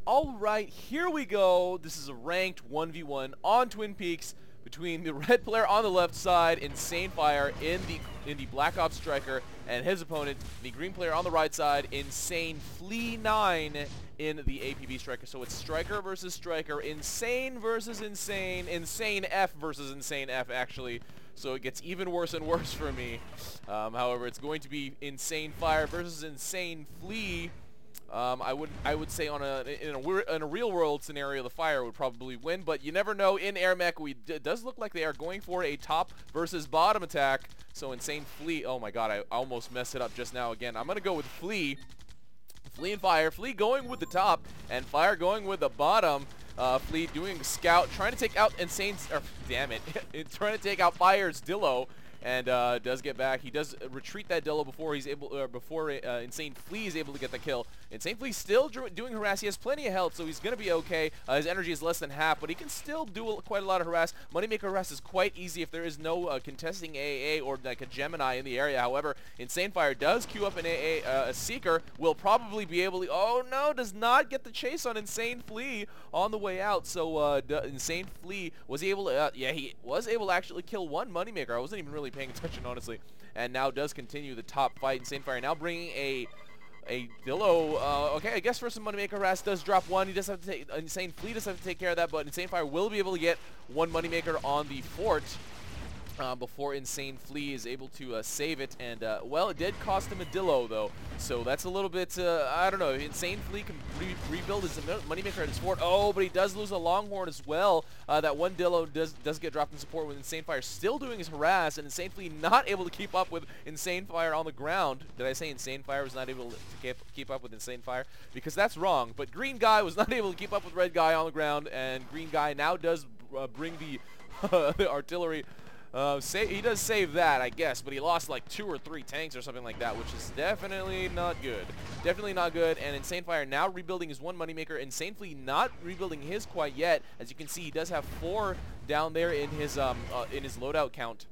Alright, here we go. This is a ranked 1v1 on Twin Peaks between the red player on the left side, InsaneFire, in the Black Ops Striker, and his opponent, the green player on the right side, InsaneFlea9, in the APB Striker. So it's Striker versus Striker, Insane versus Insane, InsaneF versus InsaneF, actually. So it gets even worse and worse for me. However, it's going to be InsaneFire versus InsaneFlea. I would say in a real world scenario, the Fire would probably win, but you never know. In AirMech, it does look like they are going for a top versus bottom attack. So InsaneFlea, oh my god, I almost messed it up just now again. I'm gonna go with Flea and Fire. Flea going with the top, and Fire going with the bottom. Flea doing scout, trying to take out trying to take out Fire's Dillo. And does get back. He does retreat that Dillo before he's able, before InsaneFlea is able to get the kill. InsaneFlea still doing harass. He has plenty of health, so he's gonna be okay. His energy is less than half, but he can still do quite a lot of harass. Moneymaker harass is quite easy if there is no contesting AAA or like a Gemini in the area. However, InsaneFire does queue up an AA. A Seeker will probably be able to. Oh no, does not get the chase on InsaneFlea on the way out. So InsaneFlea was able to. Yeah, he was able to actually kill one Moneymaker. I wasn't even really paying attention, honestly, and now does continue the top fight. InsaneFire now bringing a Dillo. Okay, I guess for some Moneymaker harass does drop one. He does have to take, InsaneFlea does have to take care of that, but InsaneFire will be able to get one Moneymaker on the fort before InsaneFlea is able to save it. And well, it did cost him a Dillo though, so that's a little bit I don't know. InsaneFlea can rebuild his Moneymaker at his fort. Oh, but he does lose a Longhorn as well. That one Dillo does get dropped in support, with InsaneFire still doing his harass, and InsaneFlea not able to keep up with InsaneFire on the ground. Did I say InsaneFire was not able to keep up with InsaneFire? Because that's wrong. But Green Guy was not able to keep up with Red Guy on the ground, and Green Guy now does bring the the artillery. He does save that, I guess, but he lost like 2 or 3 tanks or something like that, which is definitely not good. Definitely not good. And InsaneFire now rebuilding his one Moneymaker. InsaneFlea not rebuilding his quite yet. As you can see, he does have 4 down there in his loadout count,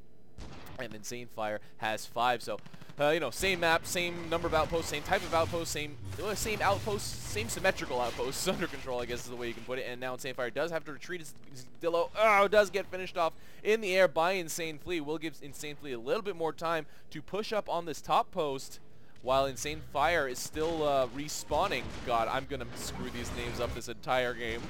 and InsaneFire has 5. So you know, same map, same number of outposts, same type of outpost, same outposts, same symmetrical outposts under control, I guess is the way you can put it. And now InsaneFire does have to retreat his Dillo. Oh, does get finished off in the air by InsaneFlea. Will give InsaneFlea a little bit more time to push up on this top post, while InsaneFire is still respawning. God, I'm gonna screw these names up this entire game.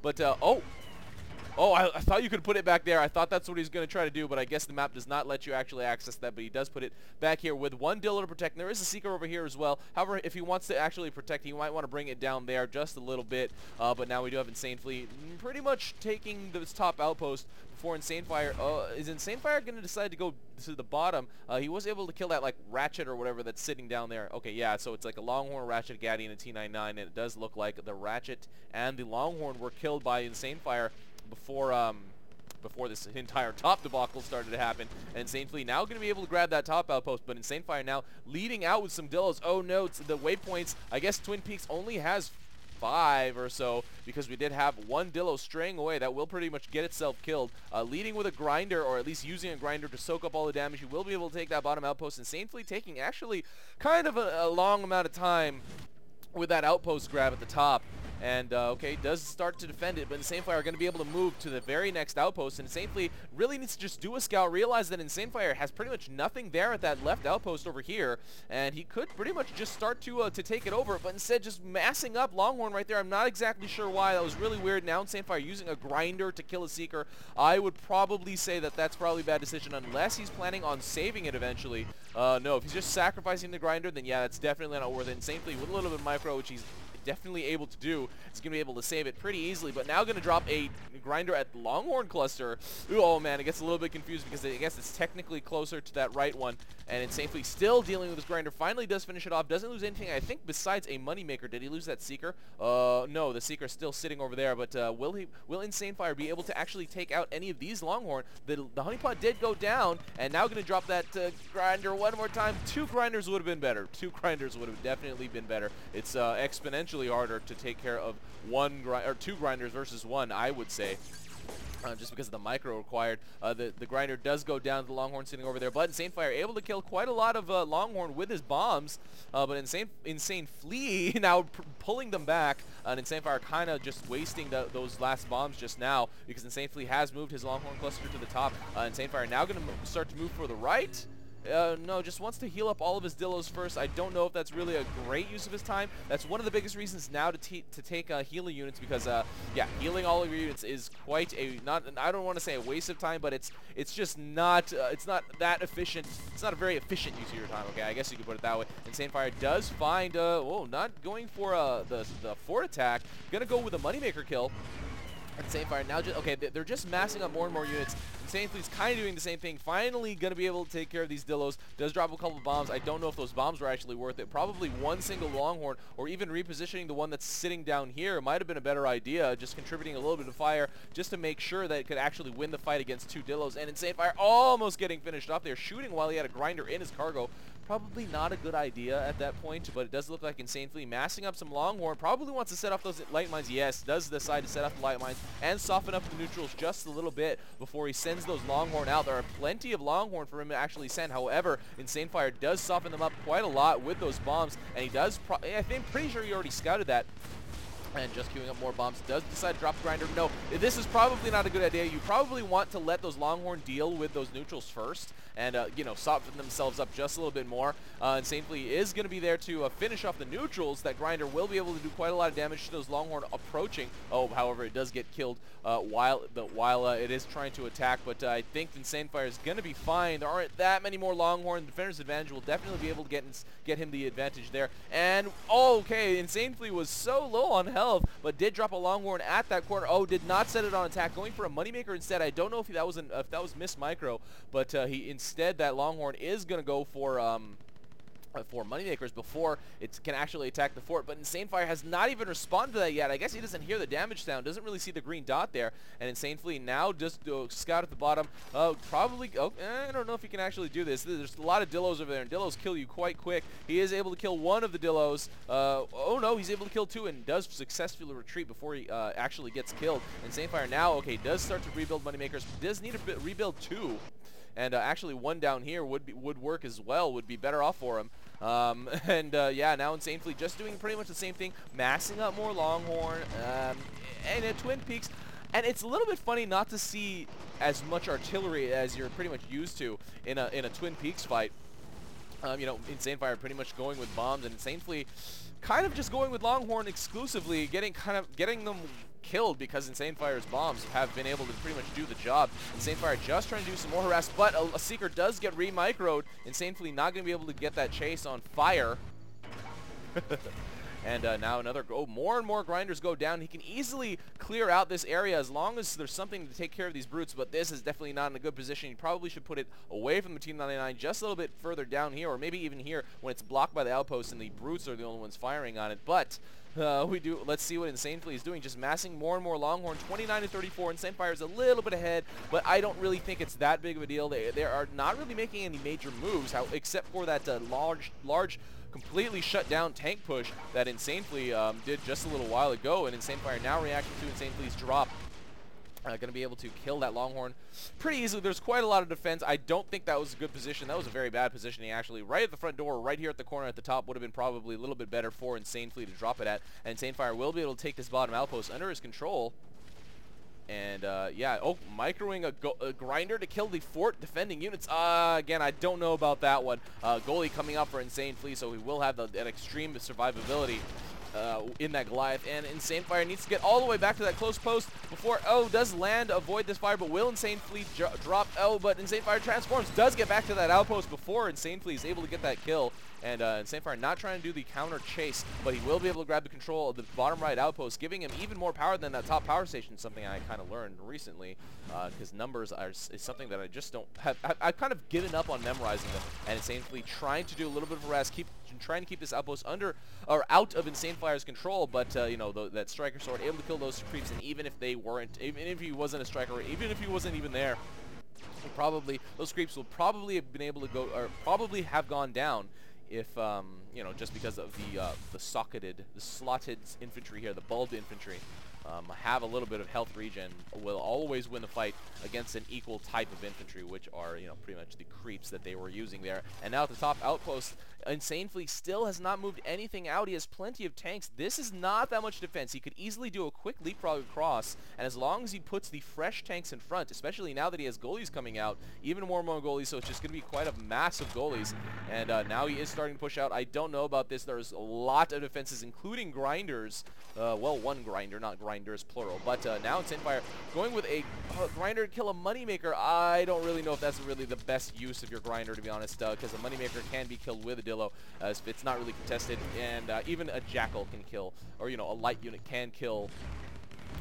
But oh, I thought you could put it back there. I thought that's what he's going to try to do, but I guess the map does not let you actually access that, but he does put it back here with one Dillo to protect. And there is a Seeker over here as well. However, if he wants to actually protect, he might want to bring it down there just a little bit. But now we do have InsaneFlea pretty much taking this top outpost before InsaneFire. Is InsaneFire going to decide to go to the bottom? He was able to kill that like Ratchet or whatever that's sitting down there. Okay, yeah, so it's like a Longhorn, Ratchet, Gaddy, and a T99, and it does look like the Ratchet and the Longhorn were killed by InsaneFire before this entire top debacle started to happen. And InsaneFlea now going to be able to grab that top outpost, but InsaneFire now leading out with some Dillos. Oh no, it's the waypoints. I guess Twin Peaks only has 5 or so, because we did have one Dillo straying away that will pretty much get itself killed. Leading with a grinder, or at least using a grinder to soak up all the damage. You will be able to take that bottom outpost. InsaneFlea taking actually kind of a long amount of time with that outpost grab at the top. And, okay, does start to defend it, but InsaneFire are going to be able to move to the very next outpost, and InsaneFlea really needs to just do a scout, realize that InsaneFire has pretty much nothing there at that left outpost over here, and he could pretty much just start to take it over, but instead just massing up Longhorn right there. I'm not exactly sure why. That was really weird. Now InsaneFire using a grinder to kill a Seeker. I would probably say that that's probably a bad decision, unless he's planning on saving it eventually. No, if he's just sacrificing the grinder, then yeah, that's definitely not worth it. InsaneFlea with a little bit of micro, which he's definitely able to do, is going to be able to save it pretty easily, but now going to drop a grinder at the Longhorn cluster. Ooh, oh man, it gets a little bit confused because I guess it's technically closer to that right one, and InsaneFlea still dealing with his grinder. Finally does finish it off, doesn't lose anything, I think, besides a Moneymaker. Did he lose that Seeker? No, the Seeker is still sitting over there, but will InsaneFire be able to actually take out any of these Longhorn? The honeypot did go down, and now going to drop that grinder one more time. 2 grinders would have been better. 2 grinders would have definitely been better. It's exponentially harder to take care of 2 grinders versus 1, I would say. just because of the micro required. The grinder does go down to the Longhorn sitting over there, but InsaneFire able to kill quite a lot of Longhorn with his bombs, but InsaneFlea now pulling them back, and InsaneFire kind of just wasting those last bombs just now, because InsaneFlea has moved his Longhorn cluster to the top. InsaneFire now going to start to move for the right. No, just wants to heal up all of his Dillos first. I don't know if that's really a great use of his time. That's one of the biggest reasons now to take healing units, because yeah, healing all of your units is quite a I don't want to say a waste of time, but it's just not it's not that efficient. It's not a very efficient use of your time. Okay, I guess you could put it that way. InsaneFire does find not going for the fort attack. Gonna go with a moneymaker kill. InsaneFire now they're just massing up more and more units. InsaneFlea's kind of doing the same thing. Finally going to be able to take care of these Dillos. Does drop a couple of bombs. I don't know if those bombs were actually worth it. Probably one single Longhorn, or even repositioning the one that's sitting down here might have been a better idea. Just contributing a little bit of fire just to make sure that it could actually win the fight against two Dillos. And InsaneFire almost getting finished off there, shooting while he had a grinder in his cargo. Probably not a good idea at that point, but it does look like InsaneFlea massing up some Longhorn. Probably wants to set off those light mines. Yes, does decide to set off the light mines and soften up the neutrals just a little bit before he sends those Longhorn out. There are plenty of Longhorn for him to actually send. However, InsaneFire does soften them up quite a lot with those bombs, and he does, I think, pretty sure he already scouted that. And just queuing up more bombs, does decide to drop the grinder. No, this is probably not a good idea. You probably want to let those Longhorn deal with those neutrals first, and you know, soften themselves up just a little bit more. InsaneFlea is going to be there to finish off the neutrals. That grinder will be able to do quite a lot of damage to those Longhorn approaching. Oh, however, it does get killed while it is trying to attack. But I think InsaneFire is going to be fine. There aren't that many more Longhorn. Defender's advantage will definitely be able to get him the advantage there. And okay, InsaneFlea was so low on health, but did drop a Longhorn at that corner. Oh, did not set it on attack, going for a moneymaker instead. I don't know if that was miss micro, but he instead, that Longhorn is going to go for moneymakers before it can actually attack the fort. But InsaneFire has not even responded to that yet. I guess he doesn't hear the damage sound, doesn't really see the green dot there. And InsaneFlea now just scout at the bottom. Probably, I don't know if he can actually do this. There's a lot of Dillos over there, and Dillos kill you quite quick. He is able to kill one of the Dillos. Oh no, he's able to kill two and does successfully retreat before he actually gets killed. InsaneFire now, does start to rebuild moneymakers. Does need to rebuild two. And actually one down here would work as well, would be better off for him. Yeah, now InsaneFlea just doing pretty much the same thing, massing up more Longhorn, and at Twin Peaks. And it's a little bit funny not to see as much artillery as you're pretty much used to in a Twin Peaks fight. You know, InsaneFire pretty much going with bombs, and InsaneFlea kind of just going with Longhorn exclusively, getting them killed because InsaneFire's bombs have been able to pretty much do the job. InsaneFire just trying to do some more harass, but a Seeker does get re-microed. InsaneFlea not going to be able to get that chase on fire. And now more and more grinders go down. He can easily clear out this area as long as there's something to take care of these brutes, but this is definitely not in a good position. You probably should put it away from the Team 99, just a little bit further down here, or maybe even here when it's blocked by the outpost and the brutes are the only ones firing on it. But let's see what InsaneFlea is doing, just massing more and more Longhorn. 29 to 34. InsaneFire is a little bit ahead, but I don't really think it's that big of a deal. They are not really making any major moves, except for that large completely shut down tank push that InsaneFlea did just a little while ago, and InsaneFire now reacting to InsaneFlea's drop. Going to be able to kill that Longhorn pretty easily. There's quite a lot of defense. I don't think that was a good position. That was a very bad positioning, actually. Right at the front door, right here at the corner at the top, would have been probably a little bit better for InsaneFlea to drop it at. And InsaneFire will be able to take this bottom outpost under his control. And, yeah, microing a grinder to kill the fort defending units. Again, I don't know about that one. Goalie coming up for InsaneFlea, so he will have that extreme survivability in that Goliath. And InsaneFire needs to get all the way back to that close post before, does land avoid this fire, but will InsaneFlea drop? But InsaneFire transforms, does get back to that outpost before InsaneFlea is able to get that kill. And InsaneFire not trying to do the counter chase, but he will be able to grab the control of the bottom right outpost, giving him even more power than that top power station, something I kind of learned recently, because numbers is something that I just don't have. I've kind of given up on memorizing them, and InsaneFlea trying to do a little bit of harass, trying to keep this outpost under or out of InsaneFire's control, but you know, that striker sword able to kill those creeps, and even if they weren't, even if he wasn't a striker, even if he wasn't even there, those creeps will probably have been able to go, or probably have gone down if you know, just because of the slotted infantry here, the bulbed infantry, have a little bit of health regen, will always win the fight against an equal type of infantry, which are, you know, pretty much the creeps that they were using there. And now at the top outpost, InsaneFlea still has not moved anything out. He has plenty of tanks. This is not that much defense. He could easily do a quick leapfrog across, and as long as he puts the fresh tanks in front, especially now that he has goalies coming out, even more goalies, so it's just going to be quite a mass of goalies. And now he is starting to push out. I don't know about this. There's a lot of defenses, including grinders. Well, one grinder, not grinders, plural. But now InsaneFire going with a grinder to kill a moneymaker. I don't really know if that's really the best use of your grinder, to be honest, because a moneymaker can be killed with a Dillo if it's not really contested, and even a jackal can kill, or, you know, a light unit can kill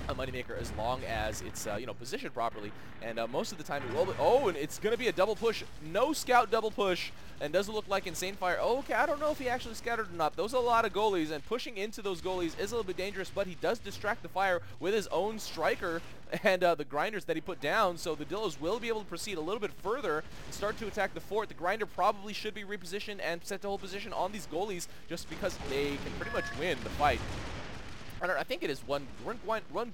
a moneymaker as long as it's you know, positioned properly. And most of the time it will be, and it's going to be a double push, no scout double push, and doesn't look like InsaneFire. Okay, I don't know if he actually scattered or not. Those are a lot of goalies, and pushing into those goalies is a little bit dangerous, but he does distract the fire with his own striker and the grinders that he put down, so the Dillos will be able to proceed a little bit further and start to attack the fort. The grinder probably should be repositioned and set to hold position on these goalies, just because they can pretty much win the fight. I think it is one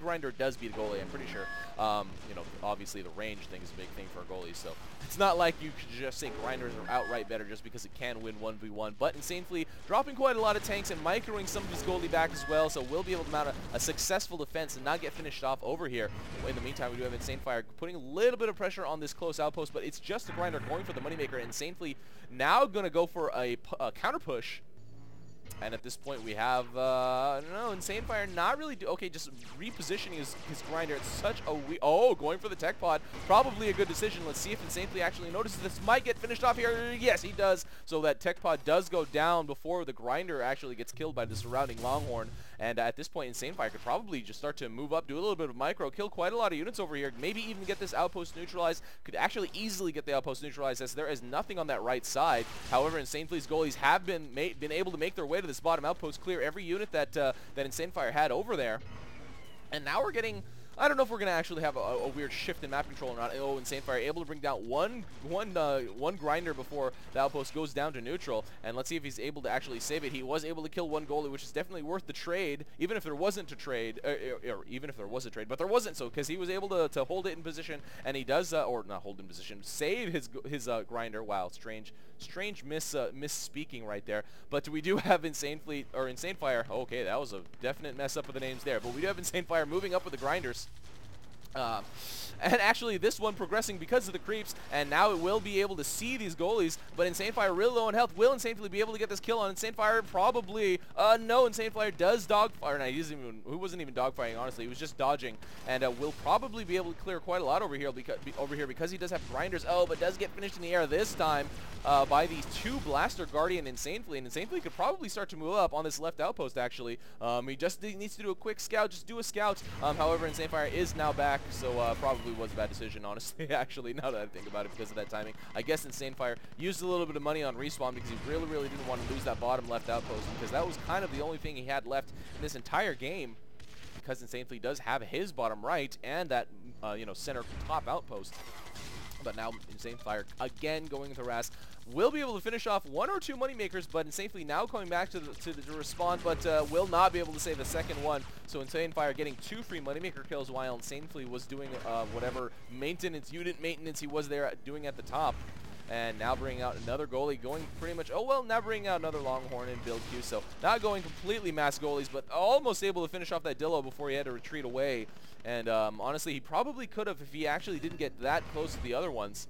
grinder does beat a goalie, I'm pretty sure. You know, obviously the range thing is a big thing for a goalie, so it's not like you could just say grinders are outright better just because it can win 1v1. But InsaneFlea dropping quite a lot of tanks and microing some of his goalie back as well, so we'll be able to mount a successful defense and not get finished off over here. In the meantime, we do have InsaneFire putting a little bit of pressure on this close outpost, but it's just a grinder going for the moneymaker. InsaneFlea now going to go for a counter push. And at this point, we have, no, InsaneFire not really, okay, just repositioning his grinder. It's such a going for the tech pod. Probably a good decision. Let's see if InsaneFlea actually notices this. Might get finished off here. Yes, he does. So that tech pod does go down before the grinder actually gets killed by the surrounding Longhorn. And at this point, InsaneFire could probably just start to move up, do a little bit of micro, kill quite a lot of units over here, maybe even get this outpost neutralized. Could actually easily get the outpost neutralized, as there is nothing on that right side. However, InsaneFlea's goalies have been able to make their way to this bottom outpost, clear every unit that that InsaneFire had over there. And now we're getting, I don't know if we're going to actually have a weird shift in map control or not. Oh, InsaneFire able to bring down one grinder before the outpost goes down to neutral. And let's see if he's able to actually save it. He was able to kill one goalie, which is definitely worth the trade, even if there wasn't a trade, or even if there was a trade, but there wasn't, so because he was able to hold it in position, and he does, or not hold in position, save his grinder. Wow, strange misspeaking right there. But we do have InsaneFire. Okay, that was a definite mess up of the names there. But we do have InsaneFire moving up with the grinders. And actually this one progressing because of the creeps, and now it will be able to see these goalies, but InsaneFire real low in health. Will InsaneFlea be able to get this kill on InsaneFire? Probably. No, InsaneFire does dogfire. No, he wasn't even dogfiring, honestly. He was just dodging, and will probably be able to clear quite a lot over here because he does have grinders. Oh, but does get finished in the air this time by these two Blaster Guardian InsaneFlea, and InsaneFlea could probably start to move up on this left outpost, actually. He just needs to do a quick scout, just do a scout. However, InsaneFire is now back, so probably was a bad decision, honestly, actually, now that I think about it, because of that timing. I guess InsaneFire used a little bit of money on respawn because he really didn't want to lose that bottom left outpost, because that was kind of the only thing he had left in this entire game, because InsaneFlea does have his bottom right and that, you know, center top outpost. But now InsaneFire again going with harass. Will be able to finish off one or two moneymakers, but InsaneFlea now coming back to respond, but will not be able to save the second one. So InsaneFire getting 2 free moneymaker kills, while InsaneFlea was doing whatever unit maintenance he was there doing at the top. And now bringing out another goalie, going pretty much, now bringing out another Longhorn in build queue. So not going completely mass goalies, but almost able to finish off that Dillo before he had to retreat away. And honestly, he probably could have if he actually didn't get that close to the other ones.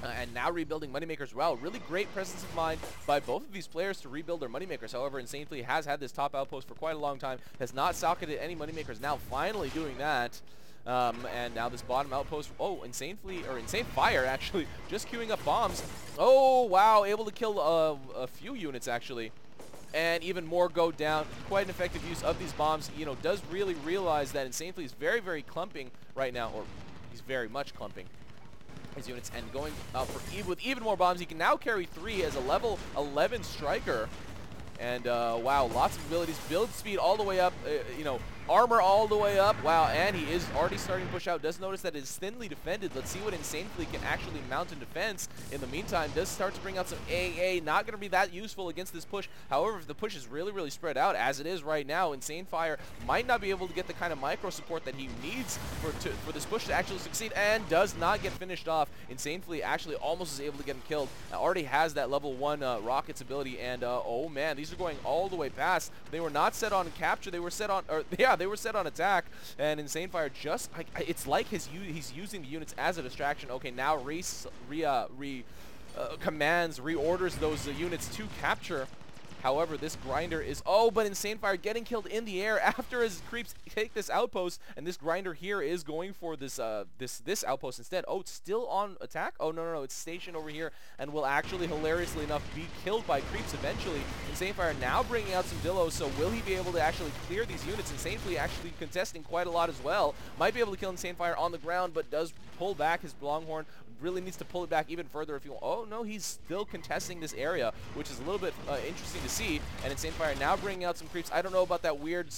And now rebuilding moneymakers well. Really great presence of mind by both of these players to rebuild their moneymakers. However, InsaneFlea has had this top outpost for quite a long time, has not socketed any moneymakers, now finally doing that. And now this bottom outpost, InsaneFire actually just queuing up bombs. Oh, wow, able to kill a few units actually. And even more go down. Quite an effective use of these bombs. You know, does really realize that InsaneFlea is very clumping right now, or he's very much clumping his units, and going out with even more bombs. He can now carry 3 as a level 11 striker. And wow, lots of abilities, build speed all the way up. You know, armor all the way up. Wow, and he is already starting to push out. Does notice that it is thinly defended. Let's see what InsaneFlea can actually mount in defense. In the meantime, does start to bring out some AA. Not going to be that useful against this push. However, if the push is really, really spread out, as it is right now, InsaneFire might not be able to get the kind of micro support that he needs for this push to actually succeed, and does not get finished off. InsaneFlea actually almost is able to get him killed. Already has that level 1 rockets ability, and oh man, these are going all the way past. They were not set on capture. They were set on, they were set on attack, and InsaneFire just, it's like he's using the units as a distraction. Okay, now commands, reorders those units to capture. However, this grinder is, but InsaneFire getting killed in the air after his creeps take this outpost, and this grinder here is going for this this outpost instead. Oh, it's still on attack? Oh, no, it's stationed over here and will actually, hilariously enough, be killed by creeps eventually. InsaneFire now bringing out some Dillos, so will he be able to actually clear these units? InsaneFlea actually contesting quite a lot as well. Might be able to kill InsaneFire on the ground, but does pull back his Longhorn. Really needs to pull it back even further if you want. Oh no, he's still contesting this area, which is a little bit interesting to see. And InsaneFire now bringing out some creeps. I don't know about that weird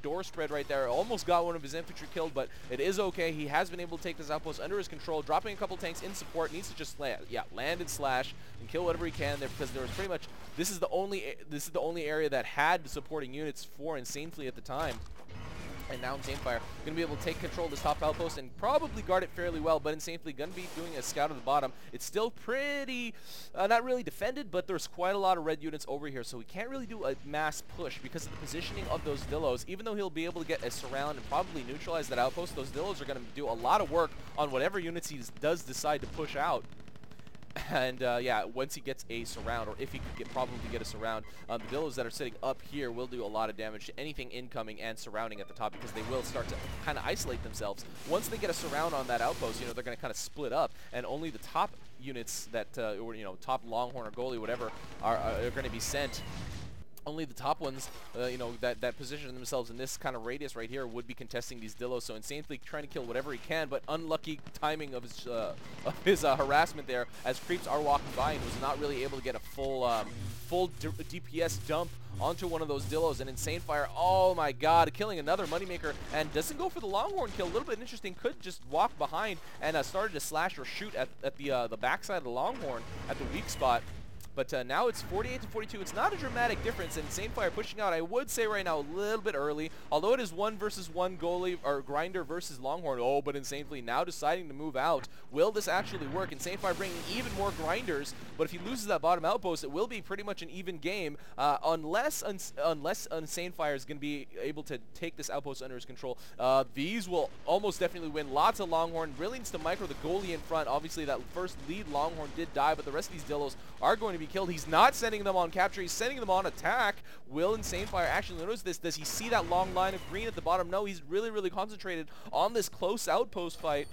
door spread right there. Almost got one of his infantry killed, but it is okay. He has been able to take this outpost under his control, dropping a couple tanks in support. Needs to just land and slash and kill whatever he can there, because there was pretty much, this is the only area that had supporting units for InsaneFlea at the time. And now InsaneFire going to be able to take control of this top outpost and probably guard it fairly well, but InsaneFlea going to be doing a scout at the bottom. It's still pretty, not really defended, but there's quite a lot of red units over here, so he can't really do a mass push because of the positioning of those Dillos. Even though he'll be able to get a surround and probably neutralize that outpost, those Dillos are going to do a lot of work on whatever units he does decide to push out. And yeah, once he gets a surround, or if he could probably get a surround, the Dillos that are sitting up here will do a lot of damage to anything incoming and surrounding at the top, because they will start to kind of isolate themselves. Once they get a surround on that outpost, you know, they're going to kind of split up, and only the top units that, or, you know, top Longhorn or goalie, whatever, are going to be sent. Only the top ones, you know, that position themselves in this kind of radius right here would be contesting these Dillos. So InsaneFlea trying to kill whatever he can, but unlucky timing of his harassment there, as creeps are walking by, and was not really able to get a full DPS dump onto one of those Dillos. And InsaneFire, oh my god, killing another moneymaker, and doesn't go for the Longhorn kill. A little bit interesting, could just walk behind and started to slash or shoot at the backside of the Longhorn at the weak spot. But now it's 48 to 42. It's not a dramatic difference, and InsaneFire pushing out, I would say right now, a little bit early. Although it is 1 versus 1 goalie, or grinder versus Longhorn. Oh, but InsaneFlea now deciding to move out. Will this actually work? InsaneFire bringing even more grinders, but if he loses that bottom outpost, it will be pretty much an even game, unless InsaneFire is going to be able to take this outpost under his control. These will almost definitely win. Lots of Longhorn. Really needs to micro the goalie in front. Obviously, that first lead Longhorn did die, but the rest of these Dillos are going to be killed. He's not sending them on capture. He's sending them on attack. Will InsaneFire actually notice this? Does he see that long line of green at the bottom? No, he's really, really concentrated on this close outpost fight.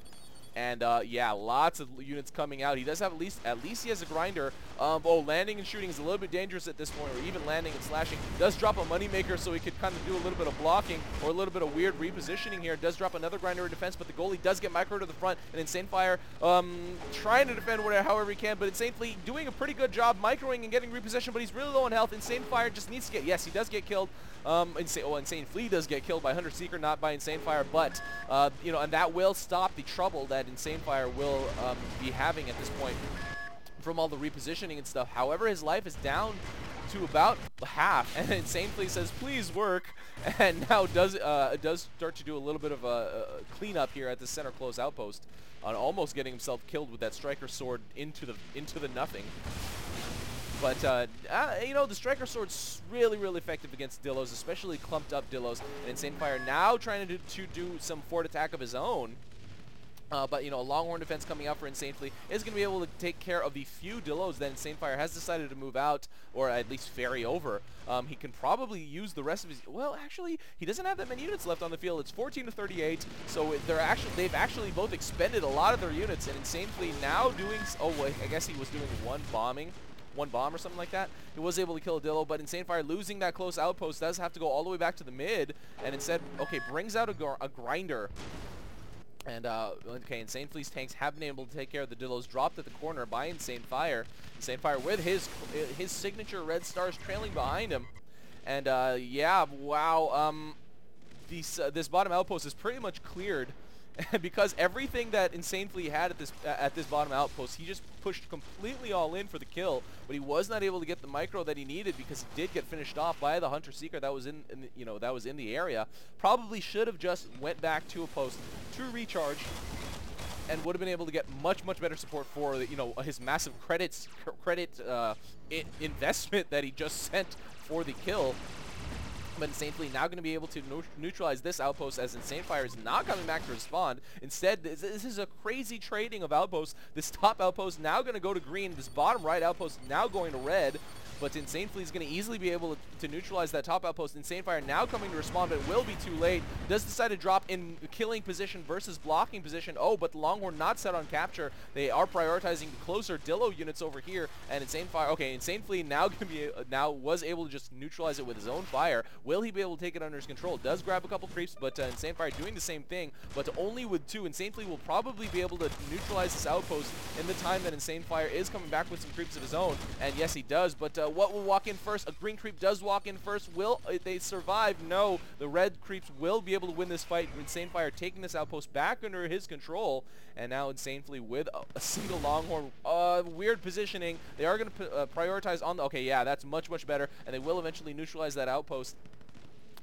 And yeah, lots of units coming out. He does have at least he has a grinder. Oh, landing and shooting is a little bit dangerous at this point, or even landing and slashing. Does drop a moneymaker, so he could kind of do a little bit of blocking or a little bit of weird repositioning here. Does drop another grinder in defense, but the goalie does get micro to the front, and InsaneFire trying to defend however he can, but InsaneFlea doing a pretty good job microing and getting reposition, but he's really low on health. InsaneFire just needs to get, yes, he does get killed. InsaneFlea does get killed by Hunter Seeker, not by InsaneFire, but you know, and that will stop the trouble that InsaneFire will be having at this point from all the repositioning and stuff. However, his life is down to about half, and InsaneFlea says, "Please work," and now does start to do a little bit of a cleanup here at the center close outpost, on almost getting himself killed with that striker sword into the nothing. But, you know, the Striker Sword's really, really effective against Dillos, especially clumped up Dillos. And InsaneFire now trying to do some fort attack of his own. But, you know, a Longhorn defense coming out for InsaneFlea is going to be able to take care of the few Dillos that InsaneFire has decided to move out, or at least ferry over. He can probably use the rest of his... Well, actually, he doesn't have that many units left on the field. It's 14 to 38, so they've actually both expended a lot of their units. And InsaneFlea now doing... Oh, wait, I guess he was doing one bomb or something like that. He was able to kill a Dillo, but InsaneFire losing that close outpost does have to go all the way back to the mid, and instead, okay, brings out a grinder. And, okay, InsaneFlea's tanks have been able to take care of the Dillos, dropped at the corner by InsaneFire. InsaneFire with his signature red stars trailing behind him. And, yeah, wow, this bottom outpost is pretty much cleared. Because everything that InsaneFlea had at this bottom outpost, he just pushed completely all in for the kill, but he was not able to get the micro that he needed because he did get finished off by the Hunter Seeker that was in the area. Probably should have just went back to a post to recharge, and would have been able to get much better support for his massive credit investment that he just sent for the kill. But InsaneFlea now going to be able to neutralize this outpost, as InsaneFire is not coming back to respond. Instead, this is a crazy trading of outposts. This top outpost now going to go to green. This bottom right outpost now going to red. But InsaneFlea is going to easily be able to neutralize that top outpost. InsaneFire now coming to respond, but it will be too late. Does decide to drop in killing position versus blocking position. Oh, but the Longhorn not set on capture. They are prioritizing the closer Dillo units over here. And InsaneFire, okay, InsaneFlea now was able to just neutralize it with his own fire. Will he be able to take it under his control? Does grab a couple creeps, but InsaneFire doing the same thing, but only with 2. InsaneFlea will probably be able to neutralize this outpost in the time that InsaneFire is coming back with some creeps of his own. And yes, he does, but what will walk in first? A green creep does walk in first. Will they survive? No. The red creeps will be able to win this fight. InsaneFire taking this outpost back under his control, and now InsaneFlea with a single Longhorn. Weird positioning. They are going to prioritize on the... Okay, yeah, that's much better, and they will eventually neutralize that outpost.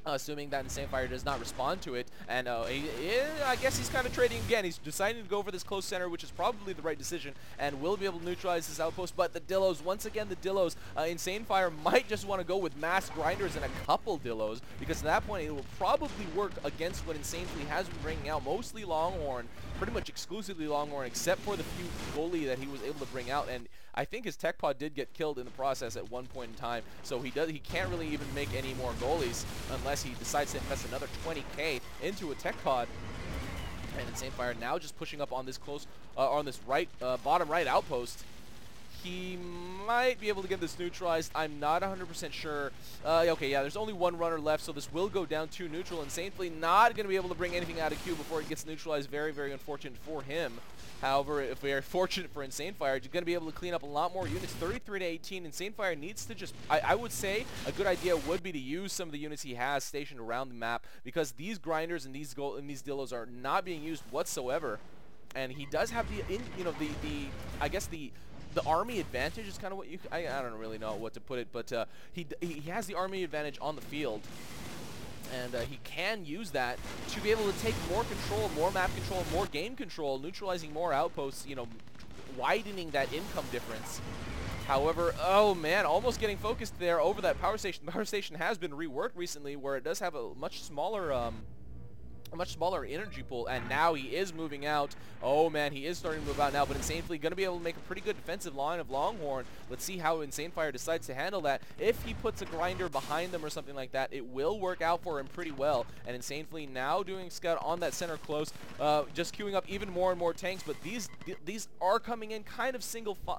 Assuming that InsaneFire does not respond to it, and I guess he's kind of trading again. He's deciding to go for this close center, which is probably the right decision, and will be able to neutralize this outpost. But the Dillos, once again, the Dillos, InsaneFire might just want to go with mass grinders and a couple Dillos, because at that point it will probably work against what InsaneFlea has been bringing out, mostly Longhorn, pretty much exclusively Longhorn, except for the few goalie that he was able to bring out. And I think his tech pod did get killed in the process at one point in time, so he can't really even make any more goalies unless he decides to invest another 20k into a tech pod. And InsaneFire now just pushing up on this on this right bottom right outpost. He might be able to get this neutralized. I'm not 100% sure. Okay, yeah, there's only one runner left, so this will go down to neutral. InsaneFlea not going to be able to bring anything out of Q before it gets neutralized. Very unfortunate for him. However, if we are fortunate for InsaneFire, you're going to be able to clean up a lot more units. 33-18. InsaneFire needs to just... I would say a good idea would be to use some of the units he has stationed around the map, because these grinders and these Dillos are not being used whatsoever. And he does have I guess the army advantage is kind of what you... I don't really know what to put it, but he has the army advantage on the field. And he can use that to be able to take more control, more map control, more game control, neutralizing more outposts, widening that income difference. However, oh man, almost getting focused there over that power station. The power station has been reworked recently, where it does have a much smaller energy pool, and now he is moving out. Oh man, he is starting to move out now, but InsaneFlea going to be able to make a pretty good defensive line of Longhorn. Let's see how InsaneFire decides to handle that. If he puts a grinder behind them or something like that, it will work out for him pretty well. And InsaneFlea now doing scout on that center close, just queuing up even more and more tanks, but these are coming in kind of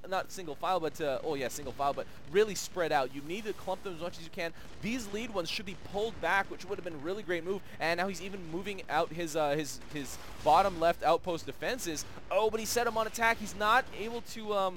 not single file, but oh yeah, single file, but really spread out. You need to clump them as much as you can. These lead ones should be pulled back, which would have been a really great move, and now he's even moving out his bottom left outpost defenses. Oh, but he set him on attack. He's not able to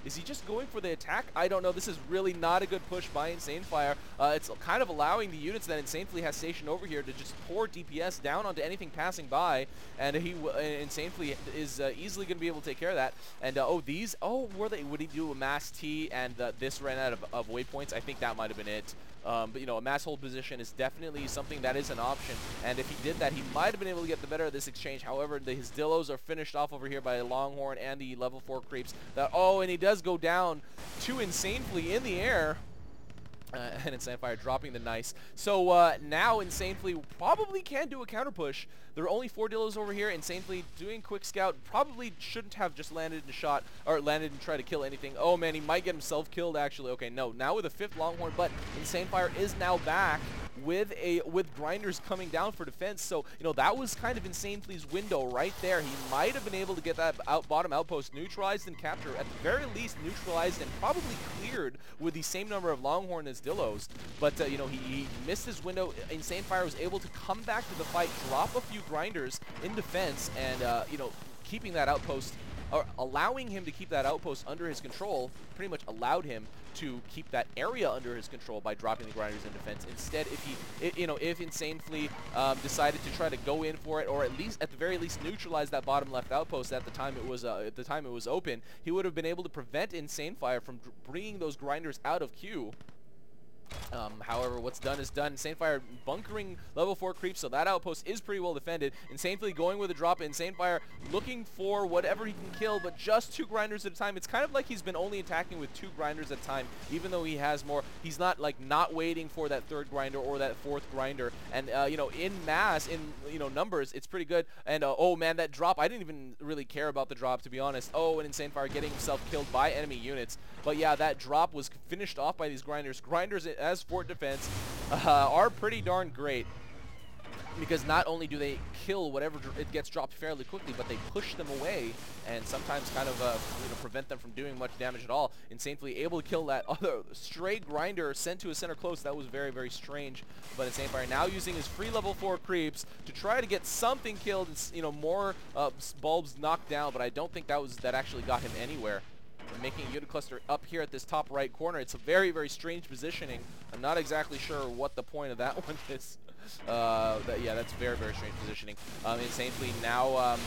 is he just going for the attack? I don't know. This is really not a good push by InsaneFire. It's kind of allowing the units that InsaneFlea has stationed over here to just pour DPS down onto anything passing by, and InsaneFlea is easily going to be able to take care of that. And would he do a mass T and this ran out of waypoints? I think that might have been it. But a mass hold position is definitely something that is an option, and if he did that, he might have been able to get the better of this exchange. However, his Dillos are finished off over here by Longhorn and the level 4 creeps. And he does go down to InsaneFlea in the air. And InsaneFire dropping the nice. So now InsaneFlea probably can do a counter push. There are only 4 Dillos over here. InsaneFlea doing quick scout. Probably shouldn't have just landed in a shot or landed and tried to kill anything. Oh man, he might get himself killed actually. Okay, no. Now with a 5th Longhorn, but InsaneFire is now back with grinders coming down for defense. So that was kind of InsaneFlea's window right there. He might have been able to get that bottom outpost neutralized and captured, at the very least neutralized and probably cleared with the same number of Longhorn as Dillos. But he missed his window. InsaneFire was able to come back to the fight, drop a few grinders in defense, and keeping that outpost or allowing him to keep that outpost under his control pretty much allowed him to keep that area under his control by dropping the grinders in defense. Instead, if InsaneFlea decided to try to go in for it, or at the very least neutralize that bottom left outpost at the time it was open, he would have been able to prevent InsaneFire from bringing those grinders out of queue. However, what's done is done. InsaneFire bunkering level 4 creeps, so that outpost is pretty well defended. InsaneFlea going with a drop. InsaneFire looking for whatever he can kill, but just 2 grinders at a time. It's kind of like he's been only attacking with 2 grinders at a time, even though he has more. He's not like not waiting for that 3rd grinder or that 4th grinder. And you know, in mass, in numbers, it's pretty good. And oh man, that drop, I didn't even really care about the drop, to be honest. Oh, and InsaneFire getting himself killed by enemy units. But yeah, that drop was finished off by these grinders. Grinders as fort defense are pretty darn great, because not only do they kill whatever it gets dropped fairly quickly, but they push them away and sometimes kind of prevent them from doing much damage at all. InsaneFlea able to kill that other stray grinder sent to a center close. That was very, very strange. But InsaneFire now using his free level 4 creeps to try to get something killed. It's, more bulbs knocked down, but I don't think that actually got him anywhere. Making a unit cluster up here at this top right corner. It's a very, very strange positioning. I'm not exactly sure what the point of that one is. Yeah, that's very, very strange positioning. InsaneFlea now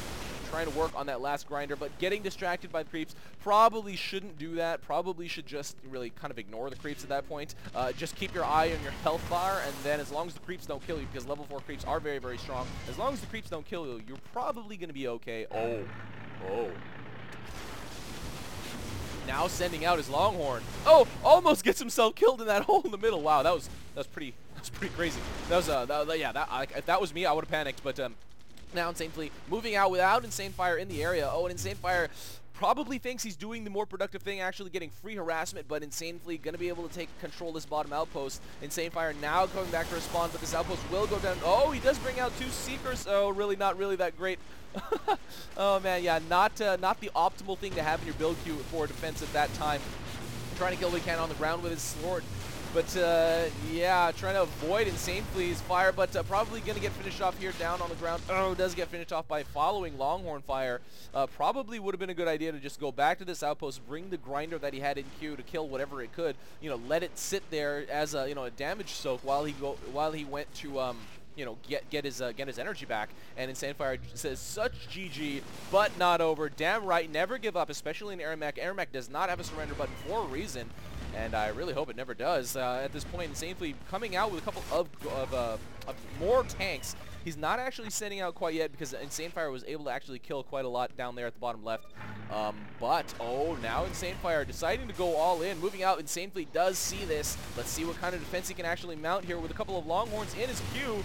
trying to work on that last grinder, but getting distracted by the creeps. Probably shouldn't do that. Probably should just really kind of ignore the creeps at that point. Just keep your eye on your health bar, and then as long as the creeps don't kill you, because level 4 creeps are very, very strong, as long as the creeps don't kill you, you're probably going to be okay. Oh. Now sending out his Longhorn. Oh, almost gets himself killed in that hole in the middle. Wow, that was pretty crazy. That was if that was me, I would have panicked. But now InsaneFlea moving out without InsaneFire in the area. Oh, and InsaneFire probably thinks he's doing the more productive thing, actually getting free harassment, but InsaneFlea going to be able to take control of this bottom outpost. InsaneFire now going back to respawn, but this outpost will go down. Oh, he does bring out 2 Seekers. Oh, really not really that great. Oh man, yeah, not the optimal thing to have in your build queue for defense at that time. Trying to kill what he can on the ground with his sword. But yeah, trying to avoid InsaneFlea's fire, but probably going to get finished off here down on the ground. Oh, does get finished off by following Longhorn fire. Probably would have been a good idea to just go back to this outpost, bring the grinder that he had in queue to kill whatever it could. Let it sit there as a a damage soak while he went to get his energy back. And InsaneFire says such GG, but not over. Damn right, never give up, especially in AirMech. AirMech does not have a surrender button for a reason, and I really hope it never does. At this point, InsaneFlea coming out with a couple of more tanks. He's not actually sending out quite yet, because InsaneFire was able to actually kill quite a lot down there at the bottom left. But, oh, now InsaneFire deciding to go all in. Moving out, InsaneFlea does see this. Let's see what kind of defense he can actually mount here with a couple of Longhorns in his queue.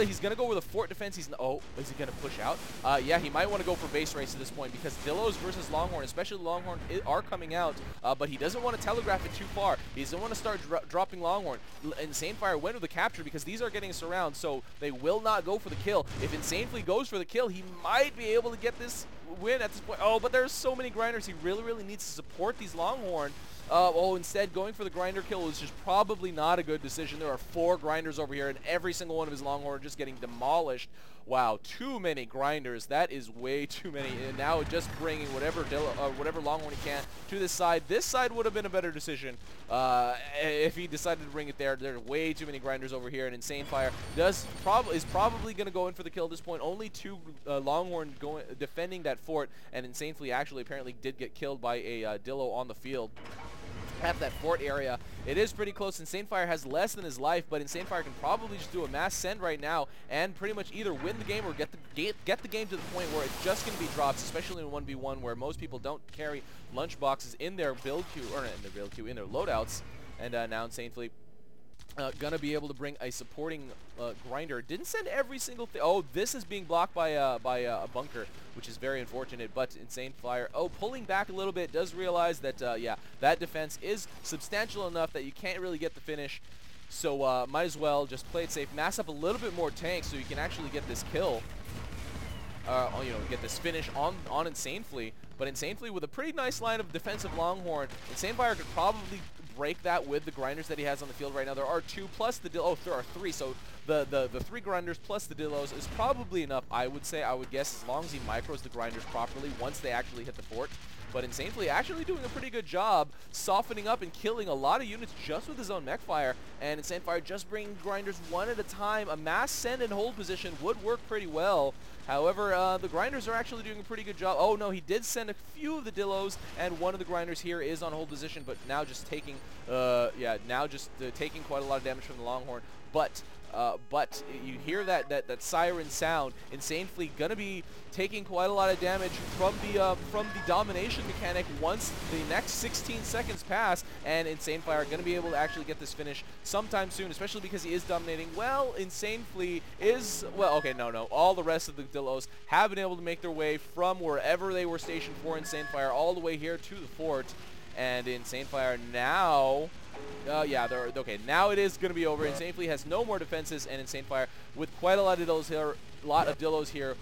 He's going to go with a fort defense. Is he going to push out? Yeah, he might want to go for base race at this point, because Dillos versus Longhorn, especially Longhorn, are coming out. But he doesn't want to telegraph it too far. He doesn't want to start dropping Longhorn. InsaneFire went with the capture because these are getting surrounded, so they will not go for the kill. If InsaneFlea goes for the kill, he might be able to get this win at this point. Oh, but there's so many grinders. He really needs to support these Longhorn. Instead going for the grinder kill is just probably not a good decision. There are 4 grinders over here, and every single one of his Longhorn just getting demolished. Wow, too many grinders. That is way too many. And now just bringing whatever Longhorn he can to this side. This side would have been a better decision if he decided to bring it there. There are way too many grinders over here, and InsaneFire is probably going to go in for the kill at this point. Only 2 Longhorn defending that fort, and InsaneFlea actually apparently did get killed by a Dillo on the field. Have that fort area. It is pretty close. InsaneFire has less than his life, but InsaneFire can probably just do a mass send right now and pretty much either win the game or get the game to the point where it's just going to be drops, especially in 1v1 where most people don't carry lunch boxes in their build queue, or in their loadouts. And now InsaneFlea gonna be able to bring a supporting grinder. Didn't send every single thing. Oh, this is being blocked by a bunker, which is very unfortunate. But InsaneFire, pulling back a little bit, does realize that yeah, that defense is substantial enough that you can't really get the finish. So might as well just play it safe, mass up a little bit more tanks so you can actually get this kill. Get this finish on InsaneFlea. But InsaneFlea with a pretty nice line of defensive Longhorn. InsaneFire could probably break that with the grinders that he has on the field right now. There are 2 plus the there are 3, so the 3 grinders plus the Dillos is probably enough, I would say. I would guess as long as he micros the grinders properly once they actually hit the fort. But InsaneFlea actually doing a pretty good job softening up and killing a lot of units just with his own mech fire. And InsaneFire just bringing grinders one at a time. A mass send and hold position would work pretty well. However, the grinders are actually doing a pretty good job. Oh no, he did send a few of the Dillos, and one of the grinders here is on hold position, but now just taking, taking quite a lot of damage from the Longhorn. But you hear that siren sound. InsaneFlea gonna be taking quite a lot of damage from the domination mechanic once the next 16 seconds pass, and InsaneFire gonna be able to actually get this finish sometime soon, especially because he is dominating. Well, InsaneFlea is, well, okay, no, all the rest of the Dillos have been able to make their way from wherever they were stationed for InsaneFire all the way here to the fort, and InsaneFire now. Okay, now it is going to be over. InsaneFlea has no more defenses, and InsaneFire, with quite a lot of Dillos here,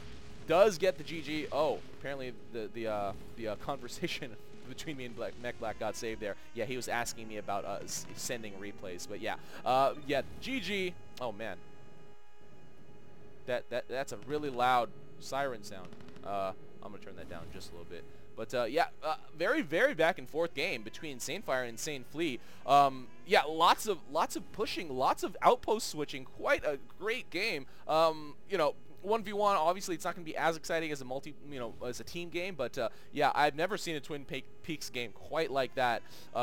does get the GG. Oh, apparently the conversation between me and Mech Black got saved there. Yeah, he was asking me about sending replays, but yeah, GG. Oh man, that's a really loud siren sound. I'm gonna turn that down just a little bit. But very, very back and forth game between InsaneFire and InsaneFlea. Lots of pushing, lots of outpost switching. Quite a great game. 1v1. Obviously, it's not going to be as exciting as as a team game. But I've never seen a Twin Peaks game quite like that.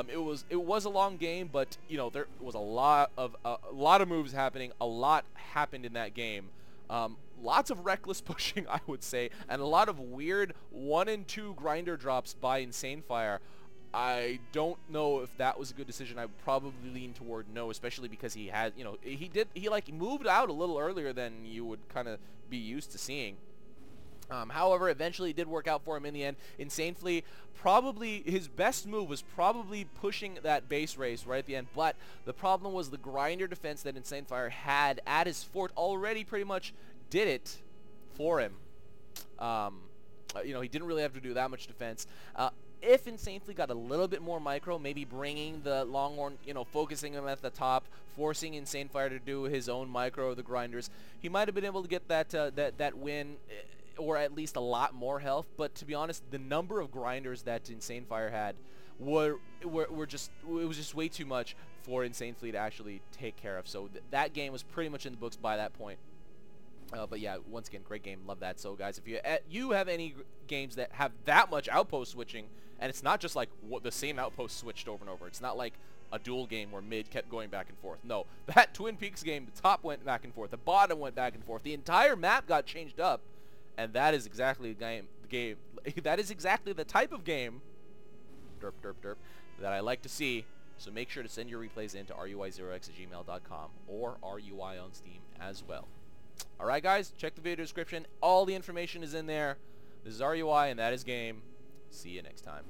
It was a long game, but there was a lot of moves happening. A lot happened in that game. Lots of reckless pushing, I would say, and a lot of weird 1 and 2 grinder drops by InsaneFire. I don't know if that was a good decision. I would probably lean toward no, especially because he had, he moved out a little earlier than you would kind of be used to seeing. However, eventually it did work out for him in the end. InsaneFlea, probably his best move was probably pushing that base race right at the end, but the problem was the grinder defense that InsaneFire had at his fort already pretty much did it for him. He didn't really have to do that much defense. If InsaneFlea got a little bit more micro, maybe bringing the Longhorn, focusing him at the top, forcing InsaneFire to do his own micro of the grinders, he might have been able to get that win, or at least a lot more health. But to be honest, the number of grinders that InsaneFire had were just, it was just way too much for InsaneFlea to actually take care of. So that game was pretty much in the books by that point. But yeah, once again, great game. Love that. So guys, if you have any games that have that much outpost switching, and it's not just like the same outpost switched over and over. It's not like a duel game where mid kept going back and forth. No, that Twin Peaks game, the top went back and forth, the bottom went back and forth, the entire map got changed up, and that is exactly the game. That is exactly the type of game, that I like to see. So make sure to send your replays in to rui0x@gmail.com or RUI on Steam as well. Alright guys, check the video description. All the information is in there. This is RUI and that is game. See you next time.